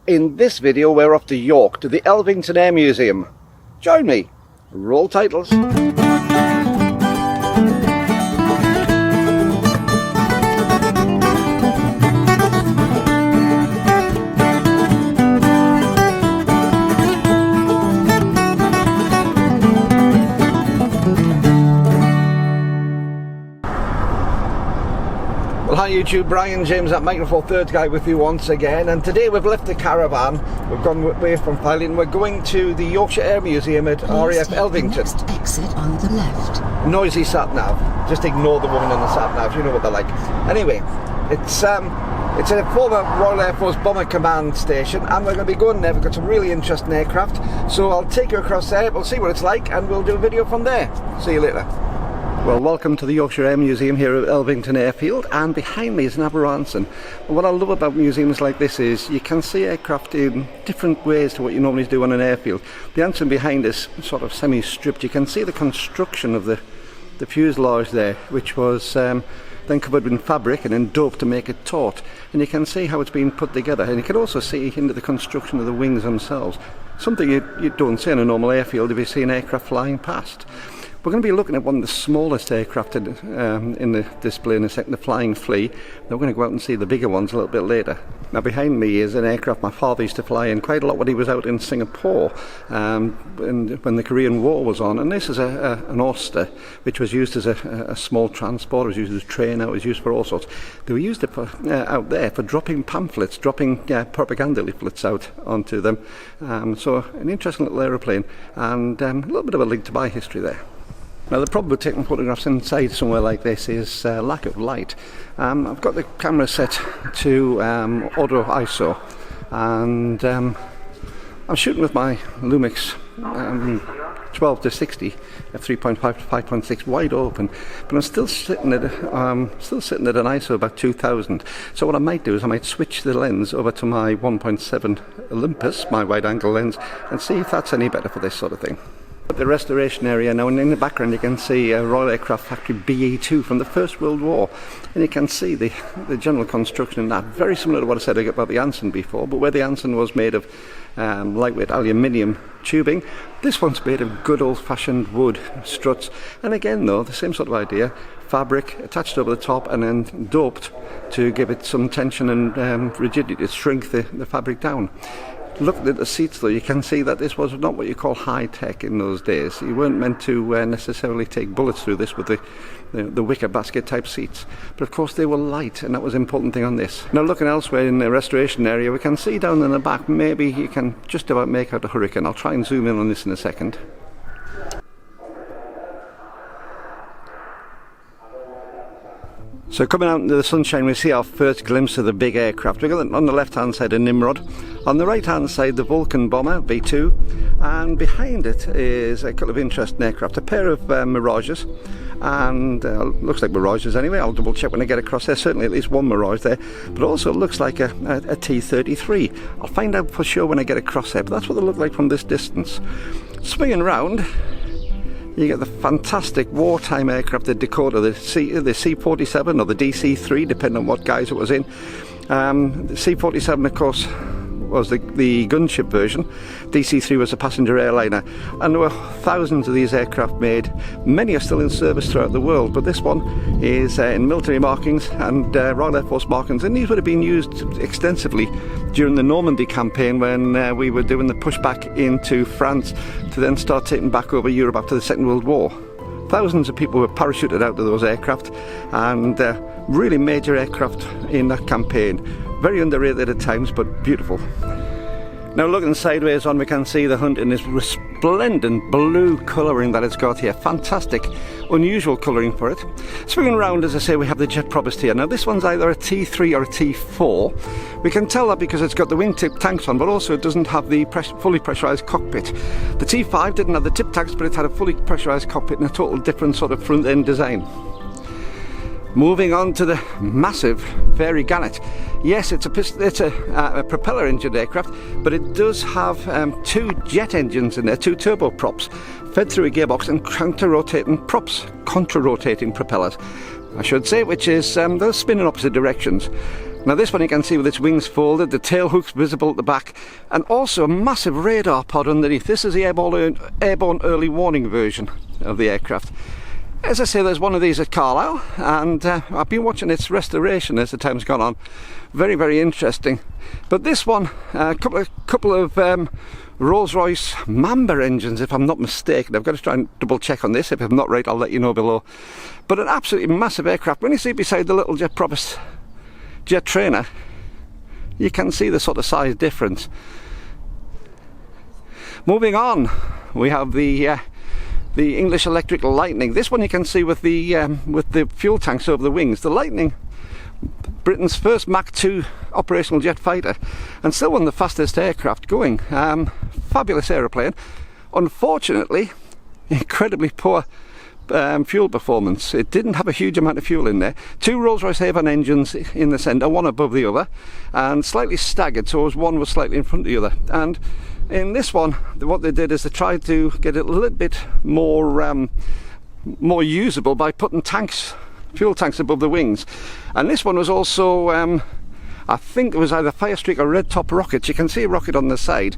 In this video we're off to York to the Elvington Air Museum. Join me. Roll titles. Well, hi YouTube, Brian James at Microphone Third Guy with you once again, and today we've left the caravan. We've gone away from Thailand. We're going to the Yorkshire Air Museum at RAF Elvington. Next exit on the left. Noisy sat nav. Just ignore the woman in the sat nav. You know what they're like. Anyway, it's a former Royal Air Force Bomber Command station, and we're going to be going there. We've got some really interesting aircraft, so I'll take you across there. We'll see what it's like, and we'll do a video from there. See you later. Well, welcome to the Yorkshire Air Museum here at Elvington Airfield, and behind me is an Aberranson. What I love about museums like this is you can see aircraft in different ways to what you normally do on an airfield. The Anson behind is sort of semi-stripped. You can see the construction of the fuselage there, which was then covered in fabric and then doped to make it taut. And you can see how it's been put together, and you can also see into the construction of the wings themselves. Something you don't see on a normal airfield if you see an aircraft flying past. We're going to be looking at one of the smallest aircraft in the display in a second, the Flying Flea. Then we're going to go out and see the bigger ones a little bit later. Now behind me is an aircraft my father used to fly in quite a lot when he was out in Singapore when the Korean War was on. And this is an Oyster, which was used as a small transport. It was used as a train, it was used for all sorts. They were used out there for dropping pamphlets, dropping propaganda leaflets out onto them. So an interesting little aeroplane, and a little bit of a link to my history there. Now the problem with taking photographs inside somewhere like this is lack of light. I've got the camera set to auto ISO, and I'm shooting with my Lumix 12 to 60 at 3.5 to 5.6 wide open, but I'm still sitting at an ISO about 2000. So what I might do is I might switch the lens over to my 1.7 Olympus, my wide angle lens, and see if that's any better for this sort of thing. At the restoration area now, and in the background you can see a Royal Aircraft Factory BE-2 from the First World War, and you can see the general construction in that, very similar to what I said about the Anson before, but where the Anson was made of lightweight aluminium tubing, this one's made of good old-fashioned wood struts, and again though, the same sort of idea, fabric attached over the top and then doped to give it some tension and rigidity to shrink the fabric down. Looking at the seats though, you can see that this was not what you call high-tech in those days. You weren't meant to necessarily take bullets through this with the wicker basket type seats, but of course they were light, and that was an important thing on this. Now looking elsewhere in the restoration area, we can see down in the back, maybe you can just about make out a Hurricane. I'll try and zoom in on this in a second. So coming out into the sunshine, we see our first glimpse of the big aircraft. We've got on the left hand side a Nimrod, on the right hand side the Vulcan bomber V2, and behind it is a couple of interesting aircraft, a pair of Mirages, and looks like Mirages anyway. I'll double check when I get across there. Certainly at least one Mirage there, but also looks like a T-33. I'll find out for sure when I get across there, but that's what they look like from this distance. Swinging round, you get the fantastic wartime aircraft, the Dakota, the C-47 or the DC-3, depending on what guise it was in. The C-47, of course, was the gunship version. DC-3 was a passenger airliner, and there were thousands of these aircraft made. Many are still in service throughout the world, but this one is in military markings and Royal Air Force markings, and these would have been used extensively during the Normandy campaign when we were doing the pushback into France to then start taking back over Europe after the Second World War. Thousands of people were parachuted out of those aircraft, and really major aircraft in that campaign. Very underrated at times, but beautiful. Now looking sideways on, we can see the Hunt in this resplendent blue colouring that it's got here. Fantastic, unusual colouring for it. Swinging around, as I say, we have the jet provost here. Now this one's either a T3 or a T4. We can tell that because it's got the wingtip tanks on, but also it doesn't have the fully pressurised cockpit. The T5 didn't have the tip tanks, but it had a fully pressurised cockpit and a total different sort of front end design. Moving on to the massive Fairy Gannet. Yes, it's a propeller engined aircraft, but it does have two jet engines in there, two turboprops, fed through a gearbox, and counter-rotating propellers, I should say, which is they'll spin in opposite directions. Now this one you can see with its wings folded, the tail hooks visible at the back, and also a massive radar pod underneath. This is the airborne early warning version of the aircraft. As I say, there's one of these at Carlisle, and I've been watching its restoration as the time's gone on. Very, very interesting. But this one, a couple of Rolls-Royce Mamba engines, if I'm not mistaken. I've got to try and double check on this. If I'm not right, I'll let you know below. But an absolutely massive aircraft. When you see beside the little jet propulsed jet trainer, you can see the sort of size difference. Moving on, we have the English Electric Lightning. This one you can see with the fuel tanks over the wings. The Lightning, Britain's first Mach 2 operational jet fighter, and still one of the fastest aircraft going. Fabulous aeroplane. Unfortunately, incredibly poor fuel performance. It didn't have a huge amount of fuel in there. Two Rolls-Royce Avon engines in the centre, one above the other, and slightly staggered, so one was slightly in front of the other. And in this one, what they did is they tried to get it a little bit more usable by putting fuel tanks above the wings. And this one was also, I think it was either Firestreak or Red Top rockets. You can see a rocket on the side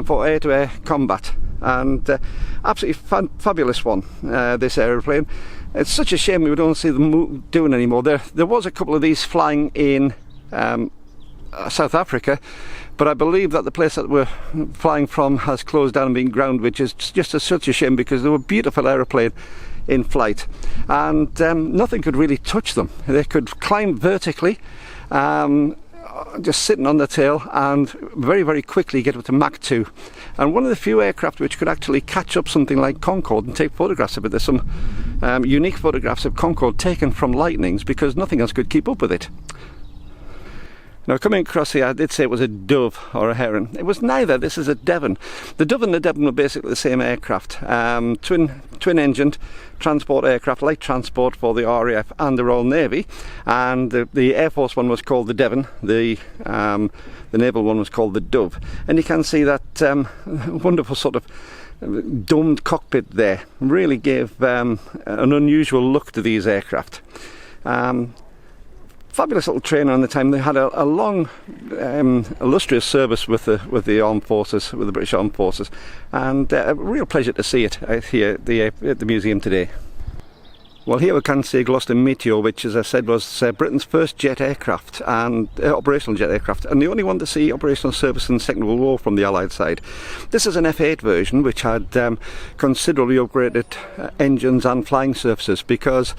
for air-to-air combat. And absolutely fabulous one, this aeroplane. It's such a shame we don't see them doing anymore. There was a couple of these flying in South Africa, but I believe that the place that we're flying from has closed down and been ground, which is just such a shame, because they were a beautiful aeroplane in flight, and nothing could really touch them. They could climb vertically, just sitting on the tail, and very, very quickly get up to Mach 2. And one of the few aircraft which could actually catch up something like Concorde and take photographs of it. There's some unique photographs of Concorde taken from Lightnings, because nothing else could keep up with it. Now, coming across here, I did say it was a Dove or a Heron. It was neither. This is a Devon. The Dove and the Devon were basically the same aircraft. Twin-engined transport aircraft, light transport for the RAF and the Royal Navy. And the Air Force one was called the Devon. The naval one was called the Dove. And you can see that wonderful sort of domed cockpit there. Really gave an unusual look to these aircraft. Fabulous little trainer on the time. They had a long, illustrious service with the armed forces, with the British Armed Forces, and a real pleasure to see it here at the museum today. Well, here we can see Gloster Meteor, which, as I said, was Britain's first jet aircraft, and operational jet aircraft, and the only one to see operational service in the Second World War from the Allied side. This is an F8 version, which had considerably upgraded engines and flying surfaces, because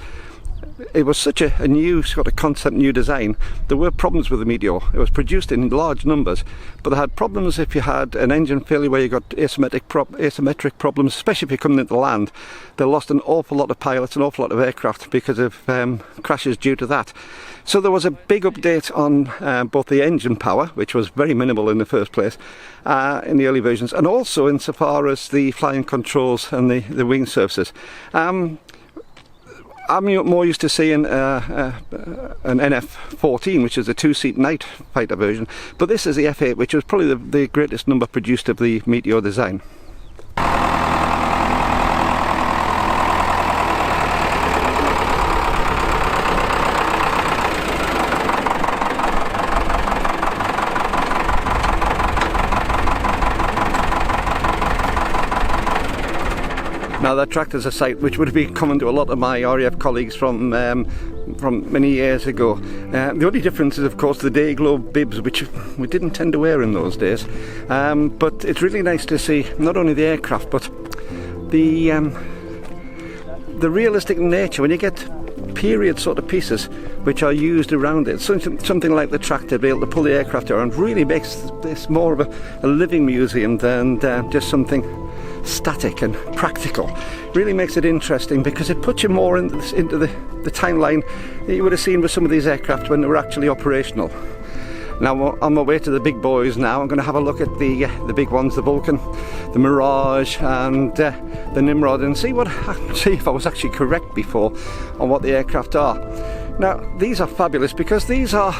it was such a new sort of concept, new design. There were problems with the Meteor. It was produced in large numbers, but they had problems if you had an engine failure where you got asymmetric problems, especially if you're coming into land. They lost an awful lot of pilots, an awful lot of aircraft because of crashes due to that. So there was a big update on both the engine power, which was very minimal in the first place in the early versions, and also insofar as the flying controls and the wing surfaces. I'm more used to seeing an NF-14, which is a two-seat night fighter version, but this is the F8, which was probably the greatest number produced of the Meteor design. Now that tractor's a sight which would have been common to a lot of my RAF colleagues from many years ago. The only difference is, of course, the day glow bibs, which we didn't tend to wear in those days. But it's really nice to see not only the aircraft, but the realistic nature when you get period sort of pieces which are used around it. Something like the tractor, to be able to pull the aircraft around, really makes this more of a living museum than just something static and practical. Really makes it interesting, because it puts you more into the timeline that you would have seen with some of these aircraft when they were actually operational. Now, on my way to the big boys now, I'm going to have a look at the big ones, the Vulcan, the Mirage, and the Nimrod, and see if I was actually correct before on what the aircraft are. Now, these are fabulous, because these are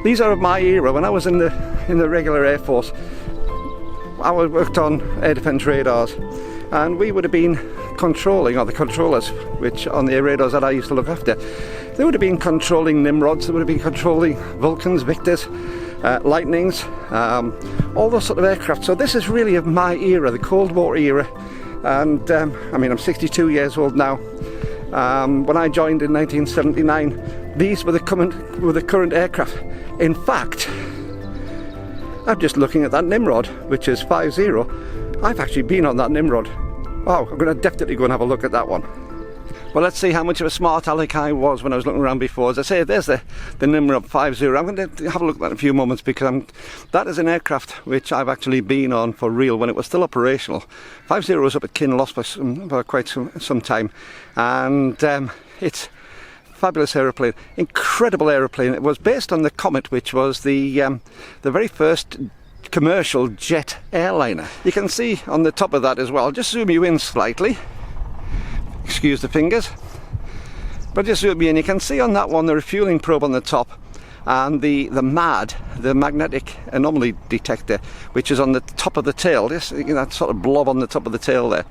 of my era when I was in the regular Air Force. I worked on air defence radars, and we would have been controlling, or the controllers, which on the air radars that I used to look after, they would have been controlling Nimrods, they would have been controlling Vulcans, Victors, Lightnings, all those sort of aircraft. So this is really of my era, the Cold War era. And I mean, I'm 62 years old now. When I joined in 1979, these were the current aircraft. In fact, I'm just looking at that Nimrod, which is 50. I've actually been on that Nimrod. Oh, I'm going to definitely go and have a look at that one. Well, let's see how much of a smart aleck I was when I was looking around before. As I say, there's the Nimrod 50. I'm going to have a look at that in a few moments, because that is an aircraft which I've actually been on for real when it was still operational. 50 was up at Kinloss for quite some time, and it's a fabulous aeroplane, incredible aeroplane. It was based on the Comet, which was the very first commercial jet airliner. You can see on the top of that as well. I'll just zoom you in slightly. Excuse the fingers, but just zoom in. You can see on that one the refueling probe on the top, and the MAD, the magnetic anomaly detector, which is on the top of the tail. This, that sort of blob on the top of the tail there.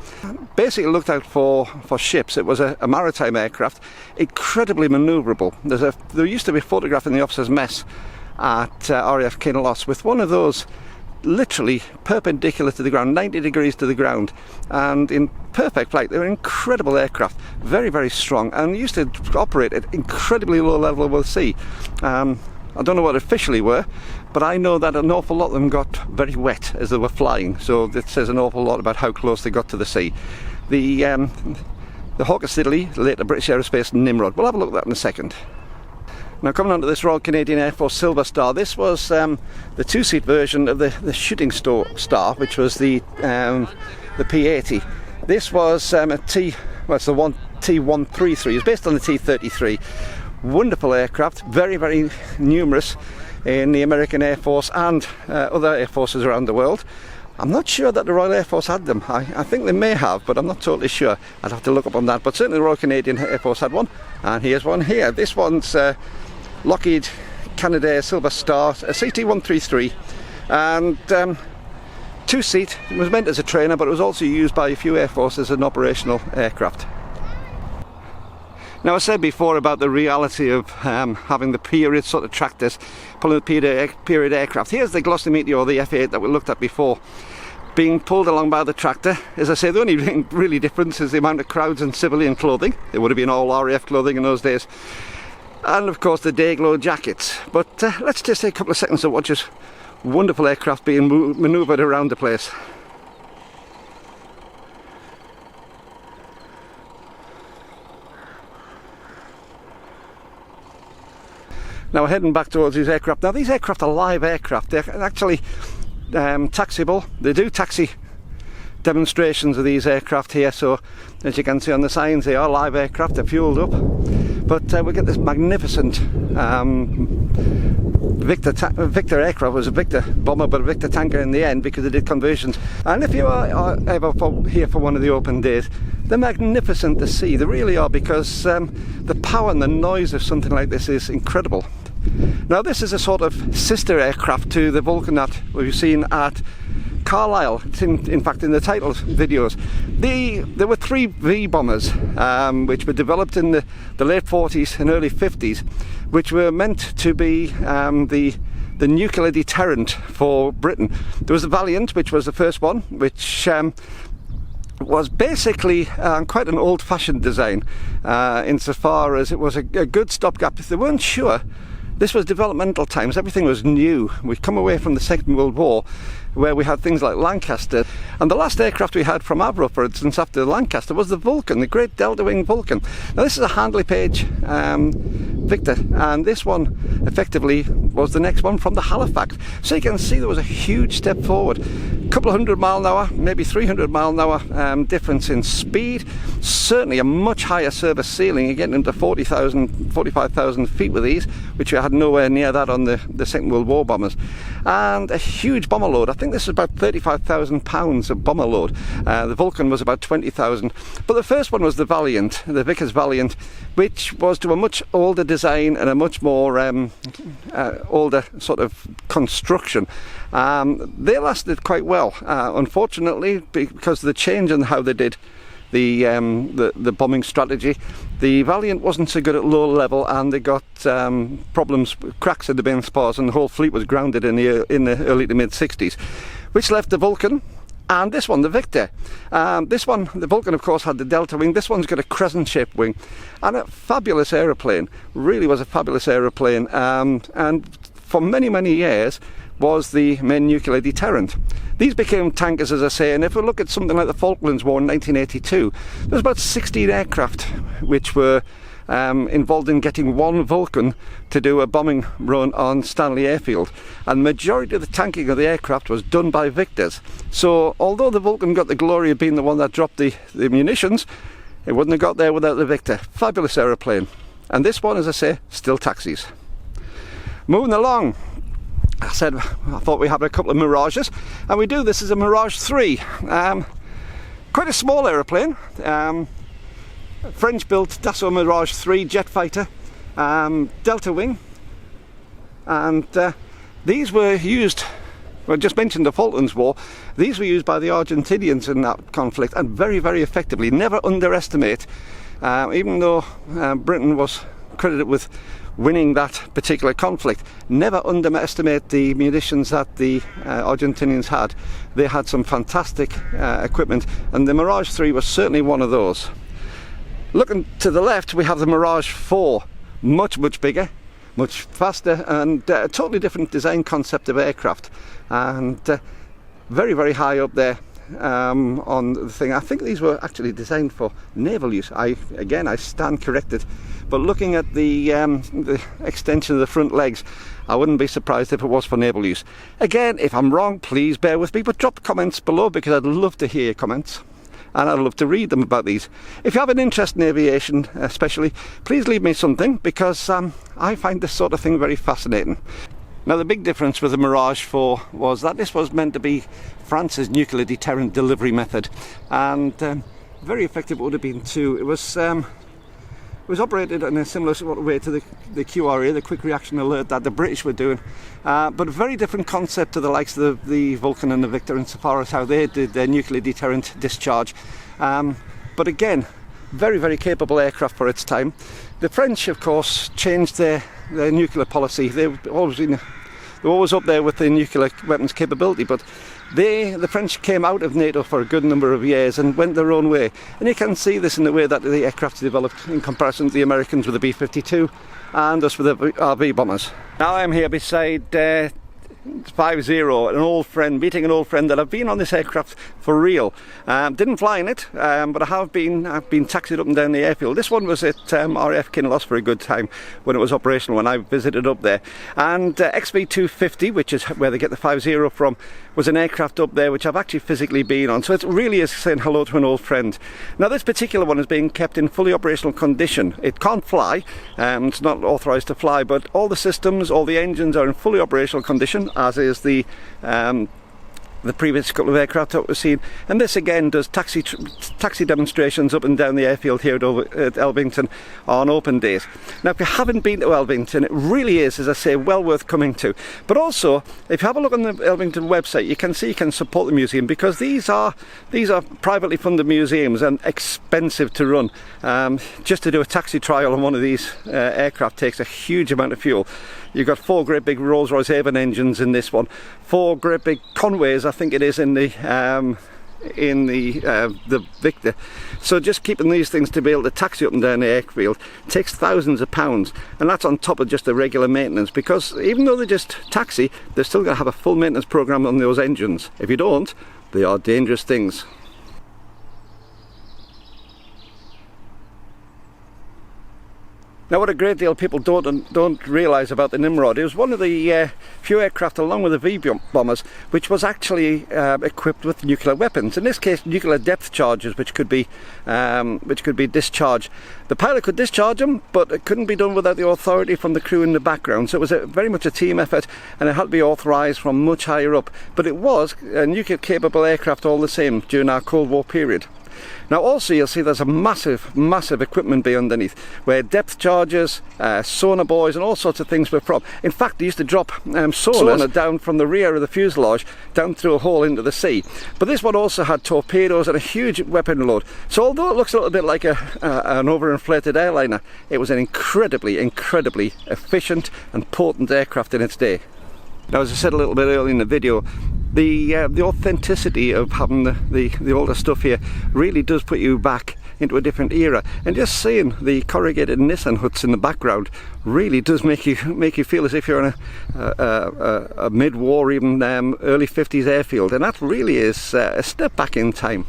Basically looked out for ships. It was a maritime aircraft, incredibly manoeuvrable. There used to be a photograph in the officers' mess at RAF Kinloss with one of those literally perpendicular to the ground, 90 degrees to the ground, and in perfect flight. They were incredible aircraft, very, very strong, and used to operate at incredibly low level of the sea. I don't know what officially were, but I know that an awful lot of them got very wet as they were flying, so it says an awful lot about how close they got to the sea. The Hawker Siddeley, later British Aerospace Nimrod, we'll have a look at that in a second. Now, coming on to this Royal Canadian Air Force Silver Star, this was the two-seat version of the Shooting Star, which was the P-80. This was it's the T-133. It's based on the T-33. Wonderful aircraft, very, very numerous in the American Air Force and other air forces around the world. I'm not sure that the Royal Air Force had them. I think they may have, but I'm not totally sure. I'd have to look up on that. But certainly the Royal Canadian Air Force had one, and here's one here. This one's Lockheed Canadair Silver Star, a CT-133, and two-seat. It was meant as a trainer, but it was also used by a few air forces as an operational aircraft. Now, I said before about the reality of having the period sort of tractors pulling the period aircraft. Here's the Gloster Meteor, the F8 that we looked at before, being pulled along by the tractor. As I say, the only really difference is the amount of crowds and civilian clothing. It would have been all RAF clothing in those days. And of course the day-glow jackets. But let's just take a couple of seconds to watch this wonderful aircraft being manoeuvred around the place. Now we're heading back towards these aircraft. Now these aircraft are live aircraft. They're actually taxiable. They do taxi demonstrations of these aircraft here, so as you can see on the signs, they are live aircraft. They're fueled up. But we get this magnificent Victor aircraft. It was a Victor bomber, but a Victor tanker in the end, because they did conversions. And if you are ever here for one of the open days, they're magnificent to see. They really are, because the power and the noise of something like this is incredible. Now, this is a sort of sister aircraft to the Vulcan that we've seen at Carlisle. It's in fact in the title videos. There were 3 V bombers which were developed in the late 40s and early 50s, which were meant to be the nuclear deterrent for Britain. There was the Valiant, which was the first one, which was basically quite an old-fashioned design insofar as it was a good stopgap. If they weren't sure, this was developmental times, everything was new. We'd come away from the Second World War, where we had things like Lancaster, and the last aircraft we had from Avro, for instance, after the Lancaster was the Vulcan, the great delta wing Vulcan. Now this is a Handley Page Victor, and this one effectively was the next one from the Halifax. So you can see there was a huge step forward. A couple of 100 mile an hour, maybe 300 mile an hour difference in speed. Certainly a much higher service ceiling. You're getting into 40,000, 45,000 feet with these, which we had nowhere near that on the Second World War bombers. And a huge bomber load. I think this is about 35,000 pounds of bomber load. The Vulcan was about 20,000. But the first one was the Valiant, the Vickers Valiant, which was to a much older design and a much more older sort of construction. They lasted quite well, unfortunately, because of the change in how they did the bombing strategy. The Valiant wasn't so good at low level, and they got problems, cracks in the main spars, and the whole fleet was grounded in the early to mid 60s, which left the Vulcan and this one, the Victor. This one, the Vulcan, of course, had the delta wing. This one's got a crescent-shaped wing, and a fabulous aeroplane. Really was a fabulous aeroplane, and for many, many years was the main nuclear deterrent. These became tankers, as I say, and if we look at something like the Falklands War in 1982, there's about 16 aircraft which were involved in getting one Vulcan to do a bombing run on Stanley Airfield, and the majority of the tanking of the aircraft was done by Victors. So although the Vulcan got the glory of being the one that dropped the munitions, it wouldn't have got there without the Victor. Fabulous aeroplane. And this one, as I say, still taxis. Moving along, I thought we had a couple of Mirages, and we do. This is a Mirage 3. Quite a small aeroplane. French-built Dassault Mirage 3 jet fighter, delta wing, and these were used, well, I just mentioned the Falklands War, these were used by the Argentinians in that conflict, and very, very effectively. Never underestimate, even though Britain was credited with winning that particular conflict, never underestimate the munitions that the Argentinians had. They had some fantastic equipment, and the Mirage 3 was certainly one of those. Looking to the left, we have the Mirage 4, much, much bigger, much faster, and a totally different design concept of aircraft, and very, very high up there on the thing. I think these were actually designed for naval use. I stand corrected, but looking at the extension of the front legs, I wouldn't be surprised if it was for naval use. Again, if I'm wrong, please bear with me, but drop comments below, because I'd love to hear your comments, and I'd love to read them about these. If you have an interest in aviation especially, please leave me something, because I find this sort of thing very fascinating. Now, the big difference with the Mirage 4 was that this was meant to be France's nuclear deterrent delivery method, and very effective it would have been too. It was operated in a similar sort of way to the QRA, the quick reaction alert, that the British were doing, but a very different concept to the likes of the Vulcan and the Victor insofar as how they did their nuclear deterrent discharge. But again, very, very capable aircraft for its time. The French, of course, changed their nuclear policy. They were always up there with the nuclear weapons capability, but the French came out of NATO for a good number of years and went their own way. And you can see this in the way that the aircraft developed in comparison to the Americans with the B-52 and us with the RV bombers. Now I'm here beside 50, an old friend, meeting an old friend that I've been on this aircraft for real. Didn't fly in it, but I've been taxied up and down the airfield. This one was at RAF Kinloss for a good time when it was operational, when I visited up there. And XV250, which is where they get the 50 from, was an aircraft up there which I've actually physically been on. So it really is saying hello to an old friend. Now, this particular one is being kept in fully operational condition. It can't fly, it's not authorised to fly, but all the systems, all the engines are in fully operational condition, as is the previous couple of aircraft that we've seen. And this again does taxi demonstrations up and down the airfield here at Elvington on open days. Now, if you haven't been to Elvington, it really is, as I say, well worth coming to. But also, if you have a look on the Elvington website, you can see you can support the museum, because these are privately funded museums and expensive to run. Just to do a taxi trial on one of these aircraft takes a huge amount of fuel. You've got 4 great big Rolls-Royce Avon engines in this one, 4 great big Conways, I think it is, in the Victor. So just keeping these things to be able to taxi up and down the airfield takes thousands of pounds, and that's on top of just the regular maintenance, because even though they just taxi, they're still going to have a full maintenance program on those engines. If you don't, they are dangerous things. Now, what a great deal of people don't realise about the Nimrod, it was one of the few aircraft, along with the V-bombers, which was actually equipped with nuclear weapons. In this case, nuclear depth charges, which could be discharged. The pilot could discharge them, but it couldn't be done without the authority from the crew in the background. So it was very much a team effort, and it had to be authorised from much higher up. But it was a nuclear-capable aircraft all the same during our Cold War period. Now also you'll see there's a massive equipment bay underneath where depth chargers, sonar buoys and all sorts of things were from. In fact, they used to drop sonar down from the rear of the fuselage down through a hole into the sea. But this one also had torpedoes and a huge weapon load. So although it looks a little bit like an overinflated airliner, it was an incredibly efficient and potent aircraft in its day. Now, as I said a little bit earlier in the video, the authenticity of having the older stuff here really does put you back into a different era, and just seeing the corrugated Nissan huts in the background really does make you feel as if you're on a mid-war, even early 50s airfield, and that really is a step back in time.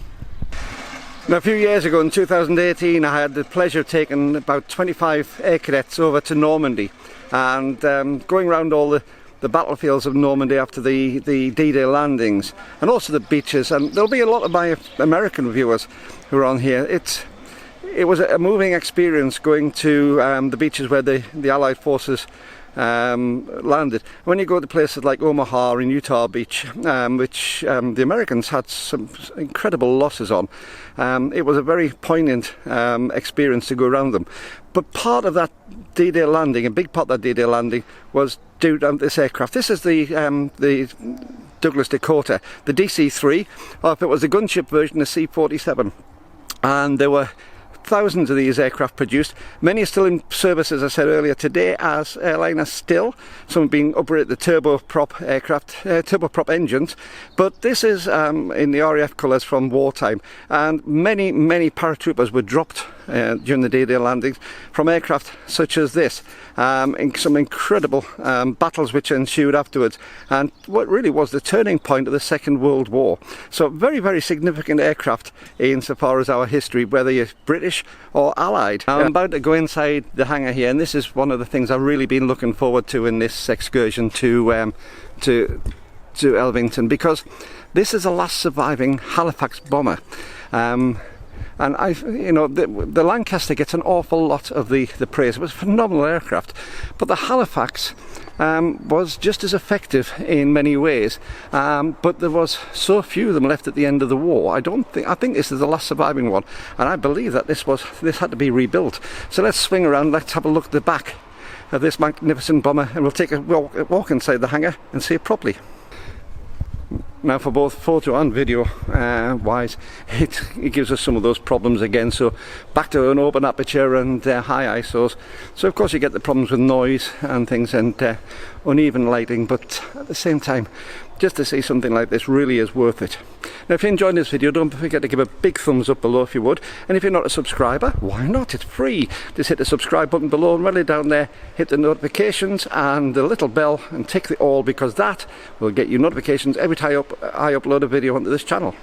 Now, a few years ago in 2018 I had the pleasure of taking about 25 air cadets over to Normandy and going around all the battlefields of Normandy after the D-Day landings, and also the beaches, and there'll be a lot of my American viewers who are on here. It was a moving experience going to the beaches where the Allied forces landed. When you go to places like Omaha and Utah Beach, which the Americans had some incredible losses on, it was a very poignant experience to go around them. But part of that D-Day landing, a big part of that D-Day landing, was due to this aircraft. This is the Douglas Dakota, the DC-3, or if it was the gunship version, the C-47. And there were thousands of these aircraft produced. Many are still in service, as I said earlier, today as airliners still. Some being operated the turboprop aircraft, turboprop engines. But this is in the RAF colours from wartime, and many paratroopers were dropped during the D-Day landings from aircraft such as this, in some incredible battles which ensued afterwards, and what really was the turning point of the Second World War. So very significant aircraft insofar as our history, whether you're British or Allied. I'm about to go inside the hangar here, and this is one of the things I've really been looking forward to in this excursion to Elvington, because this is the last surviving Halifax bomber. And the Lancaster gets an awful lot of the praise. It was a phenomenal aircraft, but the Halifax was just as effective in many ways, but there was so few of them left at the end of the war. I think this is the last surviving one, and I believe that this had to be rebuilt. So let's swing around, let's have a look at the back of this magnificent bomber, and we'll take a walk inside the hangar and see it properly. Now, for both photo and video wise, it gives us some of those problems again. So back to an open aperture and high ISOs. So of course you get the problems with noise and things, and uneven lighting, but at the same time, just to see something like this really is worth it. Now, if you enjoyed this video, don't forget to give a big thumbs up below if you would, and if you're not a subscriber, why not? It's free. Just hit the subscribe button below, and right down there hit the notifications and the little bell, and tick the all, because that will get you notifications every time I upload a video onto this channel.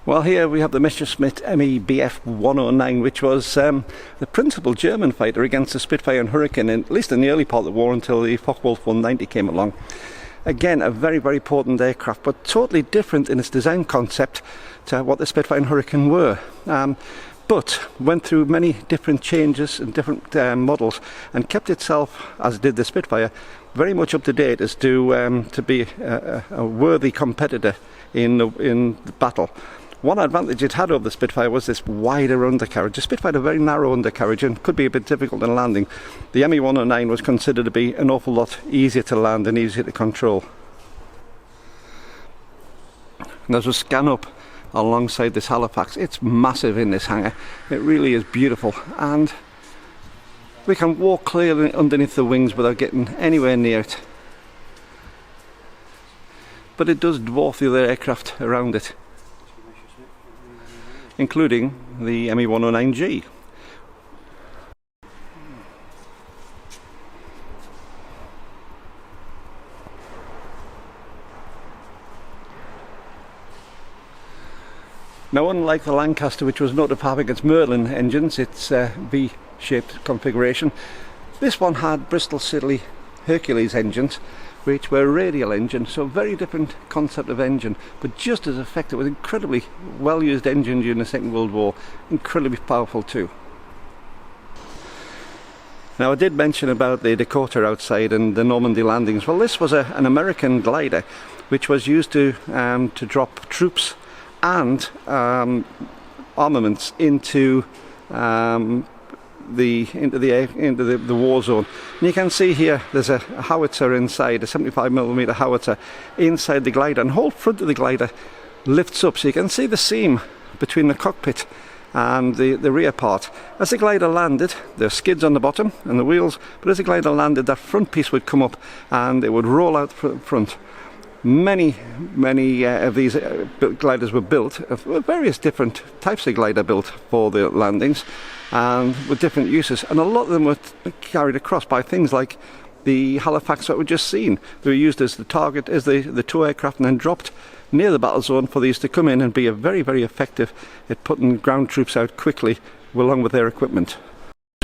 Well, here we have the Messerschmitt MEBF-109, which was the principal German fighter against the Spitfire and Hurricane, at least in the early part of the war, until the Focke-Wulf 190 came along. Again, a very potent aircraft, but totally different in its design concept to what the Spitfire and Hurricane were. But went through many different changes and different models, and kept itself, as did the Spitfire, very much up to date as to be a worthy competitor in the battle. One advantage it had over the Spitfire was this wider undercarriage. The Spitfire had a very narrow undercarriage and could be a bit difficult in landing. The ME-109 was considered to be an awful lot easier to land and easier to control. And as we scan up alongside this Halifax, it's massive in this hangar. It really is beautiful, and we can walk clearly underneath the wings without getting anywhere near it. But it does dwarf the other aircraft around it, including the ME-109G. Now, unlike the Lancaster, which was noted for having its Merlin engines, its V-shaped configuration, this one had Bristol Siddeley Hercules engines, which were a radial engine, so very different concept of engine, but just as effective, with incredibly well used engine during the Second World War, incredibly powerful too. Now, I did mention about the Dakota outside and the Normandy landings. Well, this was an American glider which was used to drop troops and armaments into the war zone. And you can see here there's a howitzer inside, a 75mm howitzer inside the glider, and the whole front of the glider lifts up, so you can see the seam between the cockpit and the rear part. As the glider landed, there are skids on the bottom and the wheels, but as the glider landed, that front piece would come up and it would roll out front. Many of these gliders were built, various different types of glider built for the landings and with different uses, and a lot of them were carried across by things like the Halifax that we've just seen. They were used as the target, as the tow aircraft, and then dropped near the battle zone for these to come in and be very effective at putting ground troops out quickly along with their equipment.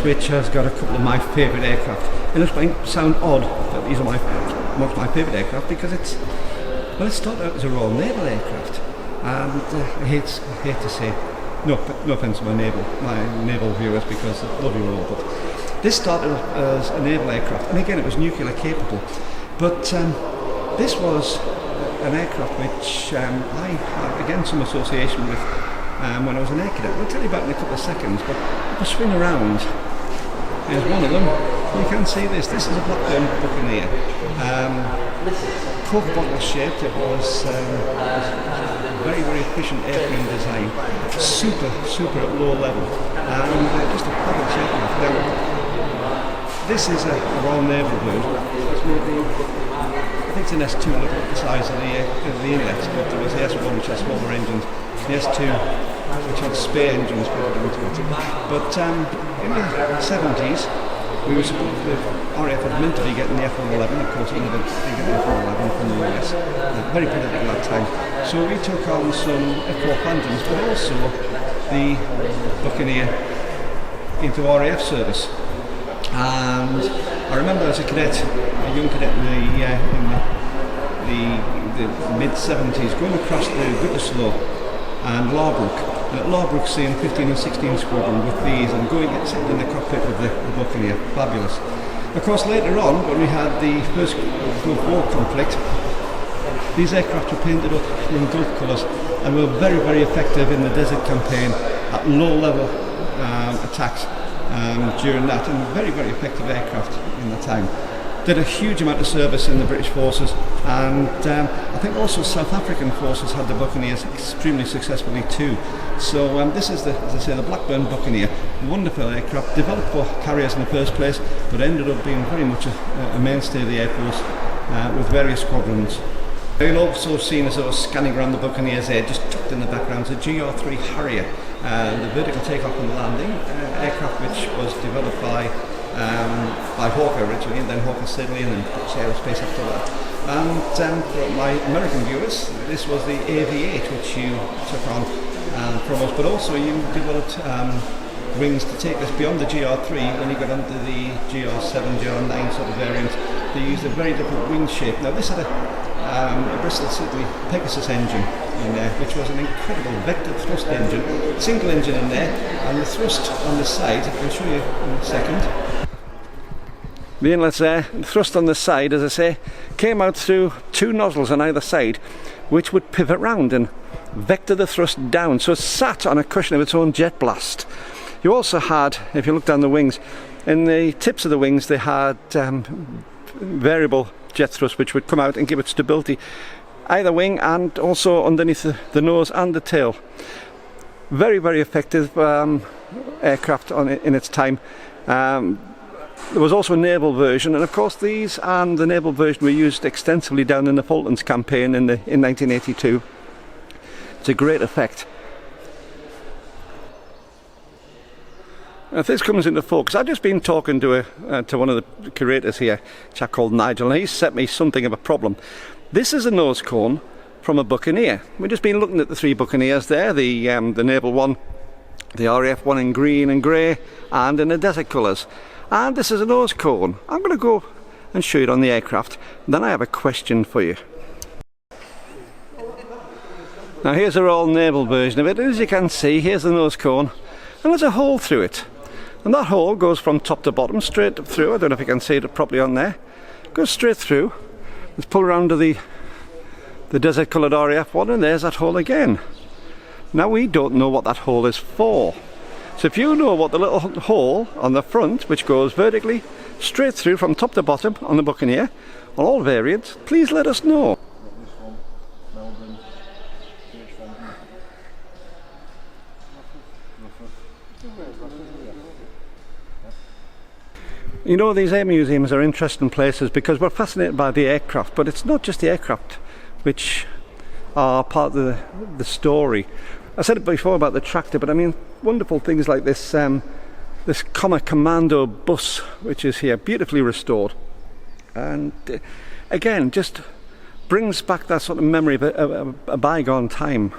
Which has got a couple of my favourite aircraft, and it might sound odd that these are most of my favourite aircraft because it started out as a Royal Naval aircraft, and I hate to say, no offence to my naval viewers because I love you all, but this started as a naval aircraft, and again it was nuclear capable, but this was an aircraft which I had again some association with when I was an air cadet. I'll tell you about it in a couple of seconds, but if I swing around, there's one of them. You can see this is a Blackburn Buccaneer. Coke bottle shaped. It was very efficient airframe design, super at low level, and just a perfect shape. Now, this is a Royal Naval bird. I think it's an S2, look at the size of the inlets, but there was the S1 which had smaller engines, the S2 which had spare engines brought into it. But in the 70s, we were supposed to, RAF was meant to be getting the F-111, of course we never did get the F-111 from the US, very political at that time. So we took on some F-4 Phantoms, but also the Buccaneer into RAF service. And I remember as a cadet, a young cadet in the mid-70s, going across the Gütersloh and Larbrook, and at Larbrook seeing 15 and 16 squadron with these and going and sitting in the cockpit of the Buccaneer. Fabulous. Of course, later on, when we had the first Gulf War conflict, these aircraft were painted up in Gulf colours and were very effective in the desert campaign at low-level attacks during that, and very effective aircraft in the time. Did a huge amount of service in the British forces, and I think also South African forces had the Buccaneers extremely successfully too. So this is as I say, the Blackburn Buccaneer, wonderful aircraft, developed for carriers in the first place, but ended up being very much a mainstay of the Air Force with various squadrons. You'll also have seen as I was scanning around the Buccaneers there, just tucked in the background, the GR3 Harrier, the vertical takeoff and landing aircraft, which was developed by Hawker originally, and then Hawker Siddeley, and then British Aerospace after that. And for my American viewers, this was the AV8 which you took on from us, but also you developed wings to take us beyond the GR3 when you got onto the GR7, GR9 sort of variants. They used a very different wing shape. Now this had a Bristol Siddeley Pegasus engine in there, which was an incredible vector thrust engine, single engine in there, and the thrust on the side, I can show you in a second. The inlets there, the thrust on the side, as I say, came out through two nozzles on either side, which would pivot round and vector the thrust down, so it sat on a cushion of its own jet blast. You also had, if you look down the wings, in the tips of the wings they had variable jet thrust which would come out and give it stability, either wing and also underneath the nose and the tail. Very effective aircraft in its time. There was also a naval version, and of course these and the naval version were used extensively down in the Falklands campaign in 1982. It's a great effect. If this comes into focus, I've just been talking to one of the curators here, a chap called Nigel, and he's set me something of a problem. This is a nose cone from a Buccaneer. We've just been looking at the three Buccaneers there, the naval one, the RAF one in green and grey, and in the desert colours. And this is a nose cone. I'm going to go and show it on the aircraft, and then I have a question for you. Now here's a Royal Naval version of it, and as you can see, here's the nose cone, and there's a hole through it. And that hole goes from top to bottom, straight through. I don't know if you can see it properly on there. Goes straight through. Let's pull around to the desert coloured RAF one, and there's that hole again. Now we don't know what that hole is for. So if you know what the little hole on the front, which goes vertically straight through from top to bottom on the Buccaneer, on all variants, please let us know. You know, these air museums are interesting places because we're fascinated by the aircraft, but it's not just the aircraft which are part of the story. I said it before about the tractor, but I mean wonderful things like this this Comma Commando bus, which is here, beautifully restored, and again just brings back that sort of memory of a bygone time.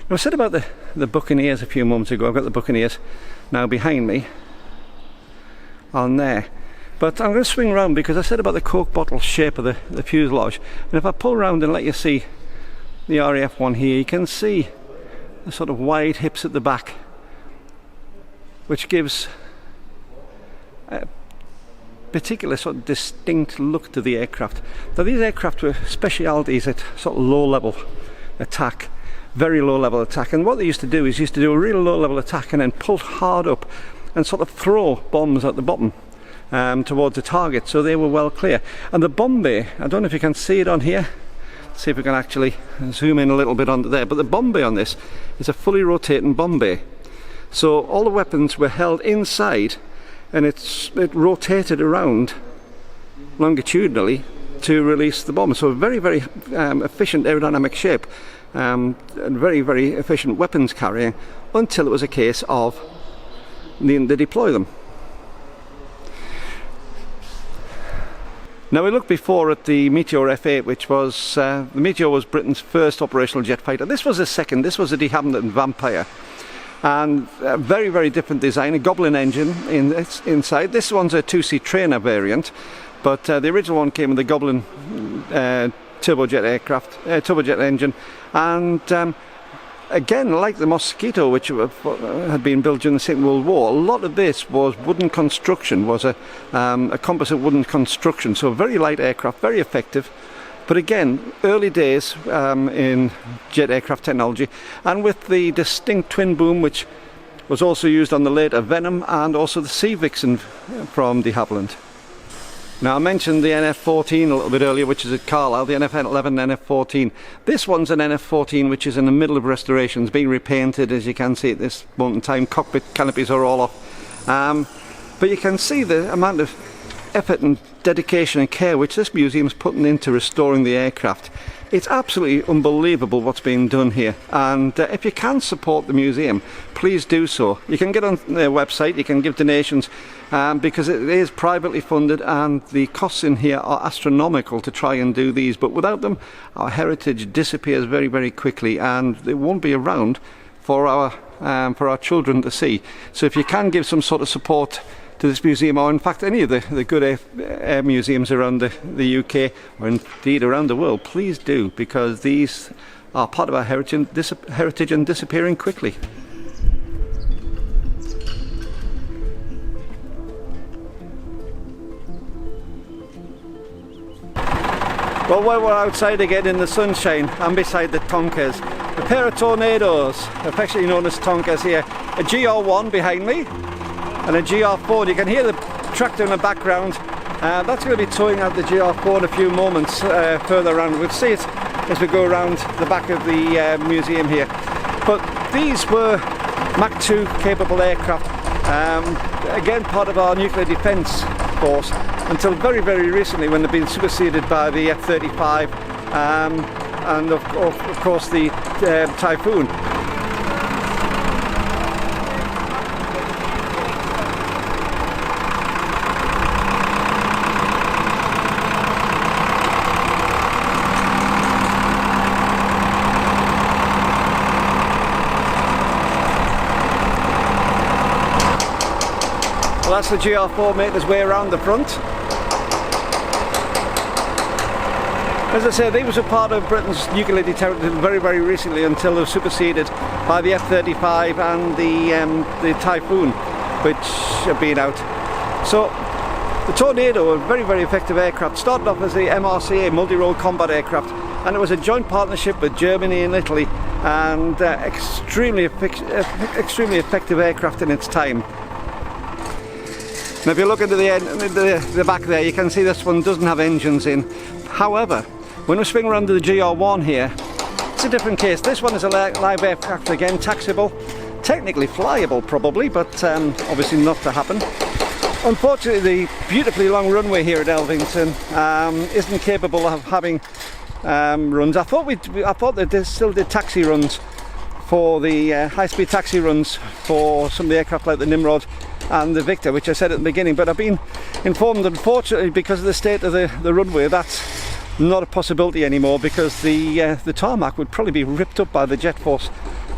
Now, I said about the Buccaneers a few moments ago. I've got the Buccaneers now behind me on there, but I'm going to swing around because I said about the Coke bottle shape of the fuselage, and if I pull around and let you see the RAF one here, you can see the sort of wide hips at the back, which gives a particular sort of distinct look to the aircraft. Now, these aircraft were specialities at sort of low level attack, very low level attack, and what they used to do is do a real low level attack and then pull hard up and sort of throw bombs at the bottom towards the target, so they were well clear. And the bomb bay, I don't know if you can see it on here, see if we can actually zoom in a little bit onto there, but the bomb bay on this is a fully rotating bomb bay, so all the weapons were held inside and it rotated around longitudinally to release the bomb. So a very, very efficient aerodynamic shape and very, very efficient weapons carrying until it was a case of needing to deploy them. Now, we looked before at the Meteor F8, which was the Meteor was Britain's first operational jet fighter. This was the second. This was a de Havilland Vampire, and a very, very different design. A Goblin engine inside. This one's a 2-seat trainer variant, but the original one came with the Goblin turbojet engine, and again, like the Mosquito, which had been built during the Second World War, a lot of this was wooden construction, was a composite wooden construction, so very light aircraft, very effective, but again, early days in jet aircraft technology, and with the distinct twin boom, which was also used on the later Venom and also the Sea Vixen from de Havilland. Now, I mentioned the NF-14 a little bit earlier, which is at Carlisle, the NF-11 NF-14. This one's an NF-14 which is in the middle of restorations, being repainted, as you can see at this moment in time. Cockpit canopies are all off. But you can see the amount of effort and dedication and care which this museum's putting into restoring the aircraft. It's absolutely unbelievable what's being done here, and if you can support the museum, please do so. You can get on their website, you can give donations, because it is privately funded and the costs in here are astronomical to try and do these, but without them our heritage disappears very, very quickly, and it won't be around for our children to see. So if you can give some sort of support to this museum, or in fact any of the good air museums around the UK or indeed around the world, please do, because these are part of our heritage and disappearing quickly. Well, while we're outside again in the sunshine, I'm beside the Tonkers, a pair of Tornadoes, affectionately known as Tonkers here, a GR1 behind me and a GR4. You can hear the tractor in the background. That's going to be towing out the GR4 in a few moments further around. We'll see it as we go around the back of the museum here. But these were Mach 2 capable aircraft, again part of our nuclear defence force, until very, very recently when they've been superseded by the F-35 and of course the Typhoon. Well, that's the GR4 making its way around the front. As I said, these were part of Britain's nuclear deterrent very, very recently, until they were superseded by the F-35 and the Typhoon. which have been out. So the Tornado, a very, very effective aircraft, started off as the MRCA, multi-role combat aircraft, and it was a joint partnership with Germany and Italy, and extremely effective aircraft in its time. Now if you look into the back there, you can see this one doesn't have engines in. However, when we swing around to the GR1 here, it's a different case. This one is a live aircraft, again taxiable, technically flyable probably, but obviously not to happen. Unfortunately, the beautifully long runway here at Elvington isn't capable of having runs. I thought that they still did taxi runs for the high-speed taxi runs for some of the aircraft like the Nimrod and the Victor, which I said at the beginning, but I've been informed, unfortunately, because of the state of the runway, that's not a possibility anymore, because the tarmac would probably be ripped up by the jet force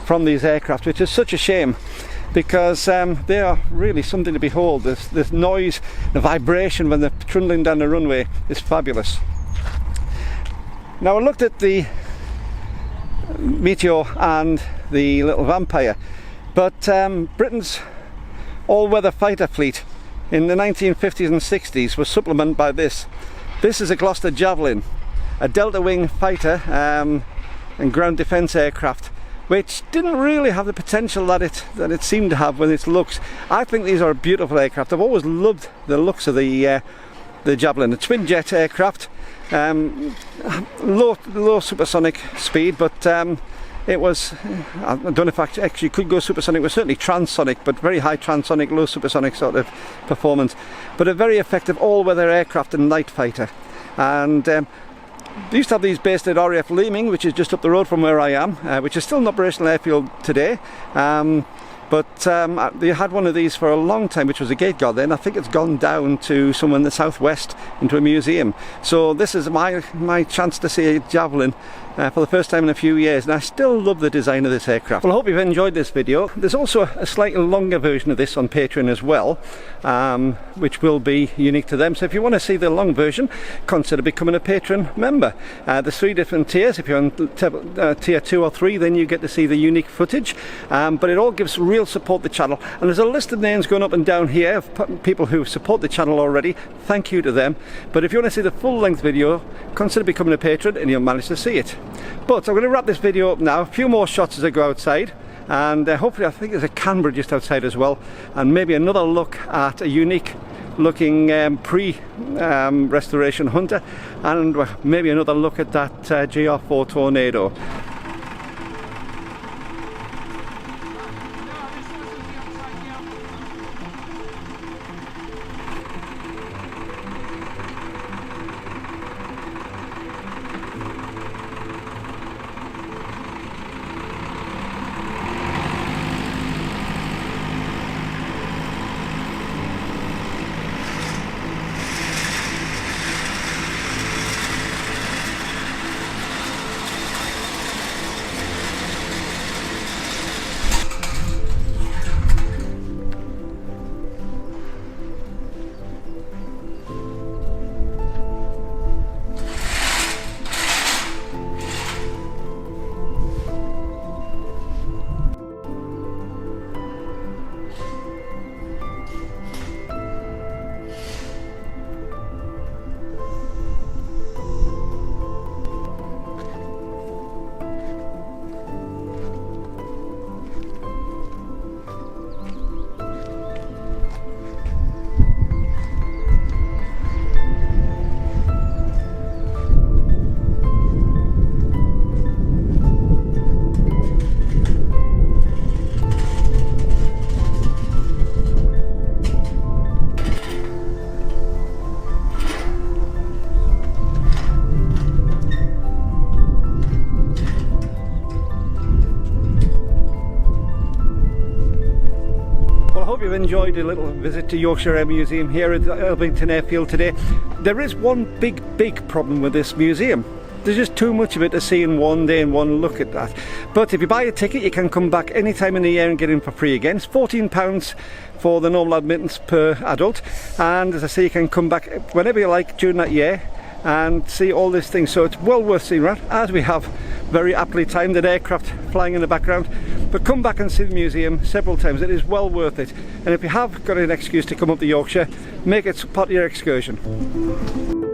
from these aircraft, which is such a shame, because they are really something to behold. The noise, the vibration when they're trundling down the runway is fabulous. Now I looked at the Meteor and the little Vampire, but Britain's all-weather fighter fleet in the 1950s and 60s was supplemented by this. This is a Gloster Javelin, a delta wing fighter and ground defence aircraft, which didn't really have the potential that it seemed to have with its looks. I think these are beautiful aircraft. I've always loved the looks of the Javelin, a twin jet aircraft, low supersonic speed, but it was, I don't know if I actually could go supersonic, it was certainly transonic, but very high transonic, low supersonic sort of performance, but a very effective all-weather aircraft and night fighter. And they used to have these based at RAF Elvington, which is just up the road from where I am, which is still an operational airfield today. But they had one of these for a long time, which was a gate guard then. I think it's gone down to somewhere in the southwest into a museum. So this is my chance to see a Javelin for the first time in a few years, and I still love the design of this aircraft. Well, I hope you've enjoyed this video. There's also a slightly longer version of this on Patreon as well, which will be unique to them. So if you want to see the long version, consider becoming a Patreon member. There's 3 different tiers. If you're on tier 2 or 3, then you get to see the unique footage, but it all gives real support the channel, and there's a list of names going up and down here of people who support the channel already. Thank you to them. But if you want to see the full length video, consider becoming a patron and you'll manage to see it. But I'm going to wrap this video up now. A few more shots as I go outside, and hopefully, I think there's a Canberra just outside as well, and maybe another look at a unique looking pre-restoration Hunter, and maybe another look at that GR4 Tornado. You've enjoyed a little visit to Yorkshire Air Museum here at the Elvington Airfield today. There is one big problem with this museum. There's just too much of it to see in one day and one look at that. But if you buy a ticket, you can come back any time in the year and get in for free again. It's £14 for the normal admittance per adult, and as I say, you can come back whenever you like during that year and see all these things. So it's well worth seeing, right? As we have very aptly timed, an aircraft flying in the background. But come back and see the museum several times, it is well worth it. And if you have got an excuse to come up to Yorkshire, make it part of your excursion.